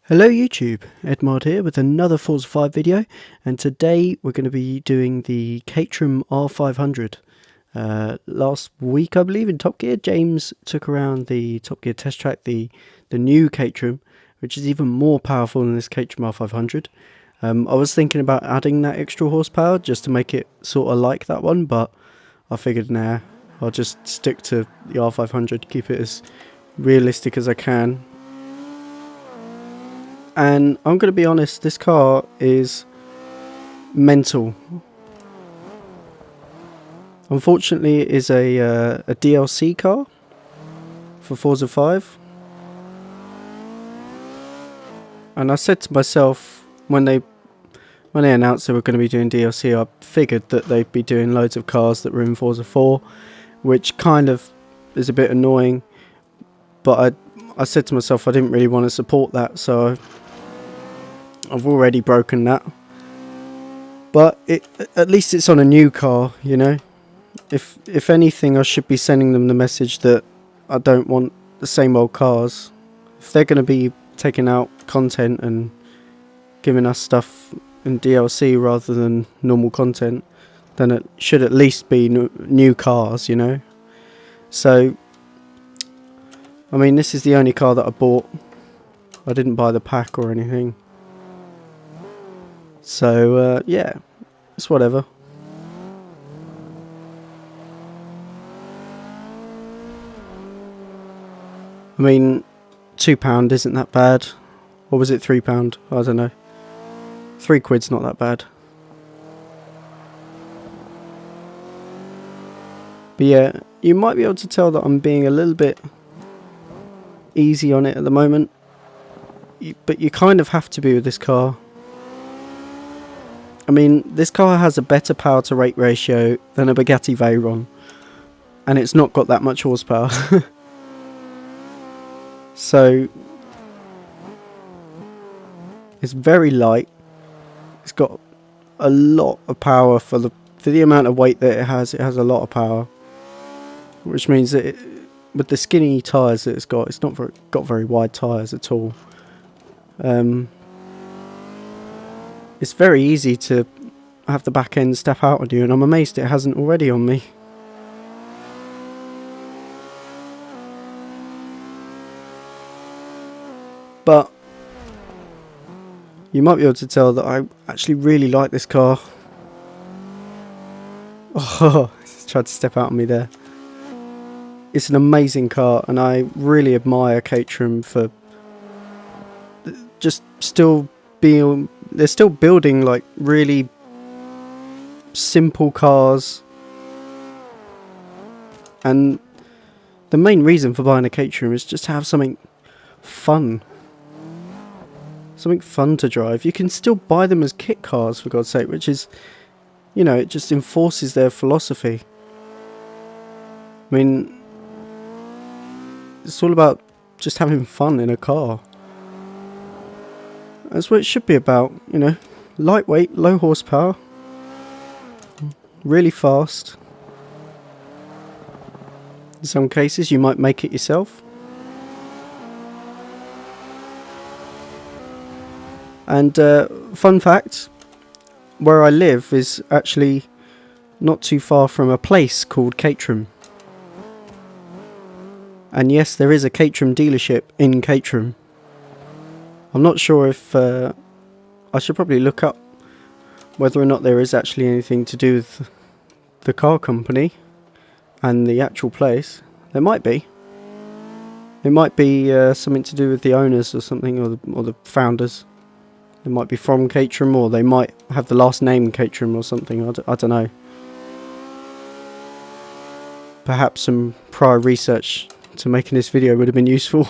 Hello YouTube, Edmod here with another Forza 5 video, and today we're going to be doing the Caterham R500. Last week I believe in Top Gear, James took around the Top Gear test track, the new Caterham, which is even more powerful than this Caterham R500. I was thinking about adding that extra horsepower just to make it sort of like that one, but I figured nah, I'll just stick to the R500, keep it as realistic as I can. And I'm going to be honest, this car is mental. Unfortunately, it is a DLC car for Forza 5. And I said to myself, when they announced they were going to be doing DLC, I figured that they'd be doing loads of cars that were in Forza 4, which kind of is a bit annoying. But I said to myself I didn't really want to support that, so I've already broken that. But at least it's on a new car, you know. If anything, I should be sending them the message that I don't want the same old cars. If they're going to be taking out content and giving us stuff in DLC rather than normal content, then it should at least be new cars, you know. So, I mean, this is the only car that I bought. I didn't buy the pack or anything. So, yeah, it's whatever. I mean, £2 isn't that bad. Or was it £3? I don't know. £3's not that bad. But yeah, you might be able to tell that I'm being a little bit easy on it at the moment. But you kind of have to be with this car. I mean, this car has a better power to weight ratio than a Bugatti Veyron, and it's not got that much horsepower. So it's very light. It's got a lot of power for the amount of weight that it has. It has a lot of power, which means that with the skinny tyres that it's not got very wide tyres at all. It's very easy to have the back end step out on you, and I'm amazed it hasn't already on me. But you might be able to tell that I actually really like this car. Oh, it's tried to step out on me there. It's an amazing car, and I really admire Caterham for just still being... They're still building like really simple cars, and the main reason for buying a Caterham is just to have something fun. Something fun to drive. You can still buy them as kit cars, for God's sake, which is, you know, it just enforces their philosophy. I mean, it's all about just having fun in a car. That's what it should be about, you know. Lightweight, low horsepower, really fast. In some cases you might make it yourself. And fun fact, where I live is actually not too far from a place called Caterham. And yes, there is a Caterham dealership in Caterham. I'm not sure if... I should probably look up whether or not there is actually anything to do with the car company and the actual place. There might be. It might be something to do with the owners or something, or the founders. They might be from Caterham, or they might have the last name Caterham or something. I don't know. Perhaps some prior research to making this video would have been useful.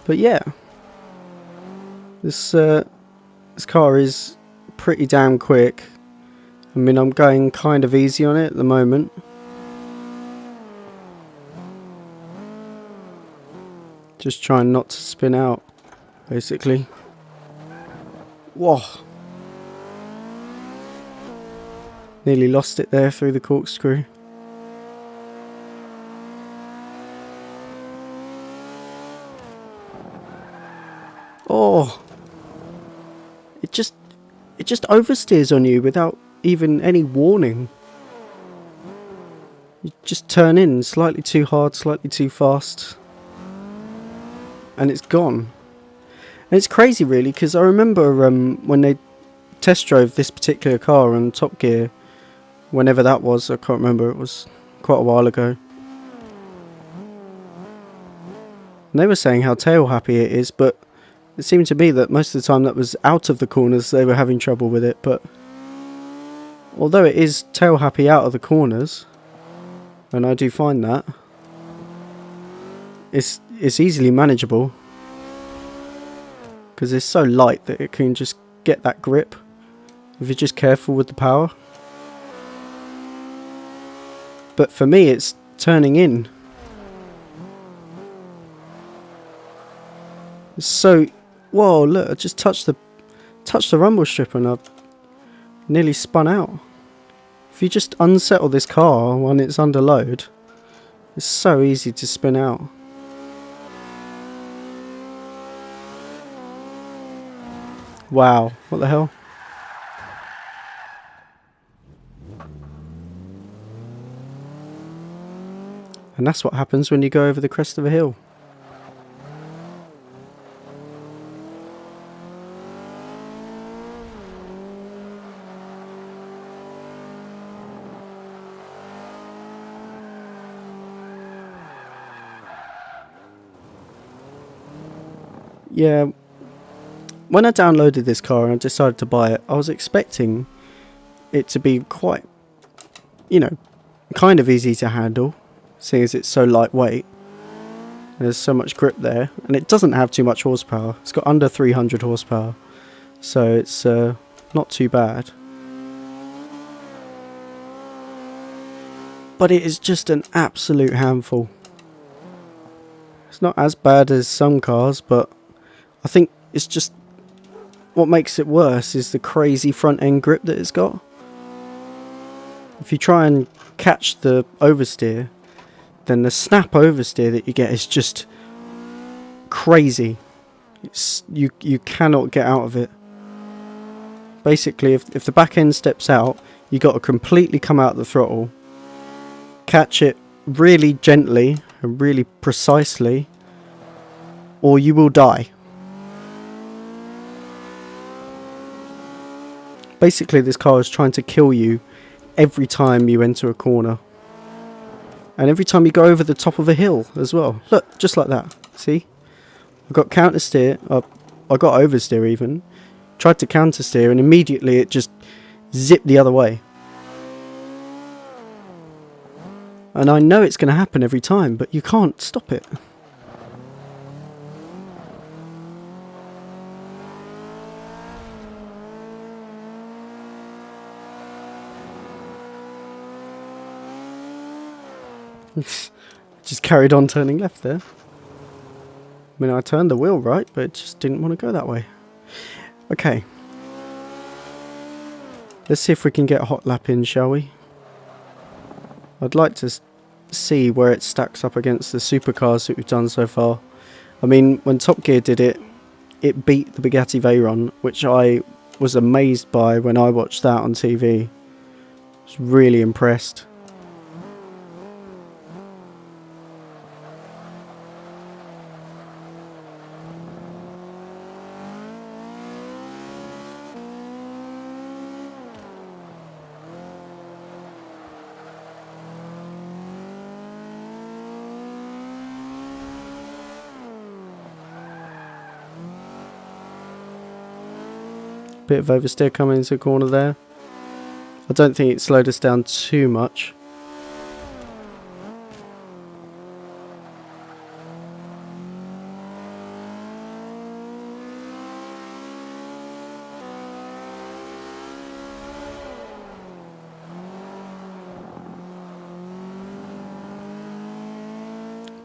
But yeah, this car is pretty damn quick. I mean, I'm going kind of easy on it at the moment. Just trying not to spin out, basically. Whoa. Nearly lost it there through the corkscrew. Oh, it just oversteers on you without even any warning. You just turn in slightly too hard, slightly too fast, and it's gone. And it's crazy, really, because I remember when they test drove this particular car on Top Gear, whenever that was, I can't remember, it was quite a while ago. And they were saying how tail happy it is, but it seemed to me that most of the time that was out of the corners they were having trouble with it. But although it is tail happy out of the corners, and I do find that, it's easily manageable, because it's so light that it can just get that grip if you're just careful with the power. But for me, it's turning in. It's so... Whoa, look, I just touched the rumble strip and I've nearly spun out. If you just unsettle this car when it's under load, it's so easy to spin out. Wow, what the hell? And that's what happens when you go over the crest of a hill. Yeah, when I downloaded this car and decided to buy it, I was expecting it to be quite, you know, kind of easy to handle, seeing as it's so lightweight. There's so much grip there, and it doesn't have too much horsepower. It's got under 300 horsepower, so it's not too bad. But it is just an absolute handful. It's not as bad as some cars, but I think it's just what makes it worse is the crazy front end grip that it's got. If you try and catch the oversteer, then the snap oversteer that you get is just crazy. You cannot get out of it. Basically, if the back end steps out, you got to completely come out the throttle, catch it really gently and really precisely, or you will die. Basically, this car is trying to kill you every time you enter a corner. And every time you go over the top of a hill as well. Look, just like that. See? I got counter steer. I got oversteer even. Tried to counter steer and immediately it just zipped the other way. And I know it's going to happen every time, but you can't stop it. Just carried on turning left there. I mean, I turned the wheel right, but it just didn't want to go that way. Okay. Let's see if we can get a hot lap in, shall we? I'd like to see where it stacks up against the supercars that we've done so far. I mean, when Top Gear did it, it beat the Bugatti Veyron, which I was amazed by when I watched that on TV. I was really impressed. Bit of oversteer coming into the corner there. I don't think it slowed us down too much.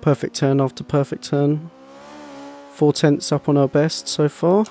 Perfect turn after perfect turn. 4/10 up on our best so far.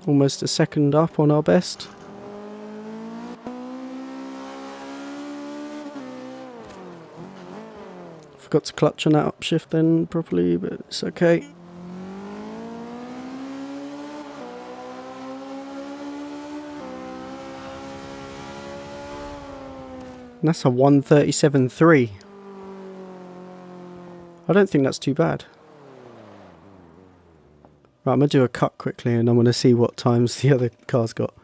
Almost a second up on our best. Forgot to clutch on that upshift then properly, but it's okay. And that's a 1:37.3. I don't think that's too bad. Right, I'm going to do a cut quickly and I'm going to see what times the other cars got.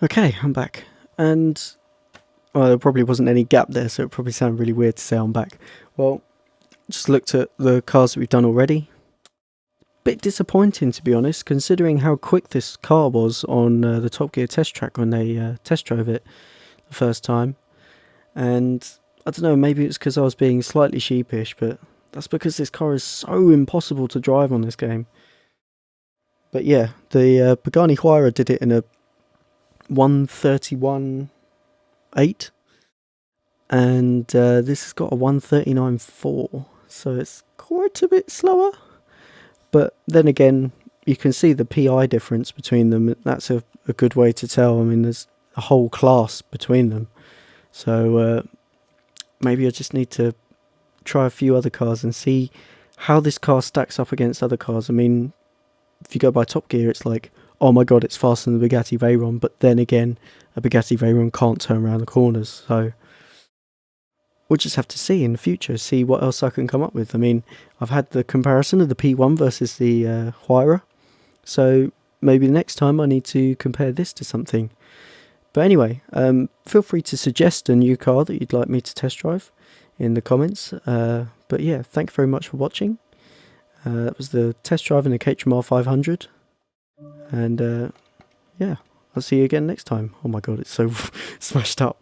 Okay, I'm back. And, well, there probably wasn't any gap there, so it probably sounded really weird to say I'm back. Well, just looked at the cars that we've done already. Bit disappointing, to be honest, considering how quick this car was on the Top Gear test track when they test drove it the first time. And I don't know, maybe it's because I was being slightly sheepish, but that's because this car is so impossible to drive on this game. But yeah, the Pagani Huayra did it in a 1:31.8, and this has got a 1:39.4, so it's quite a bit slower. But then again, you can see the PI difference between them. That's a good way to tell. I mean, there's a whole class between them. So maybe I just need to try a few other cars and see how this car stacks up against other cars. I mean, if you go by Top Gear, it's like, oh my god, it's faster than the Bugatti Veyron. But then again, a Bugatti Veyron can't turn around the corners. So we'll just have to see in the future, see what else I can come up with. I mean, I've had the comparison of the P1 versus the Huayra, so maybe next time I need to compare this to something. But anyway, feel free to suggest a new car that you'd like me to test drive in the comments. But yeah, thank you very much for watching. That was the test drive in the Caterham R500. And yeah, I'll see you again next time. Oh my god, it's so smashed up.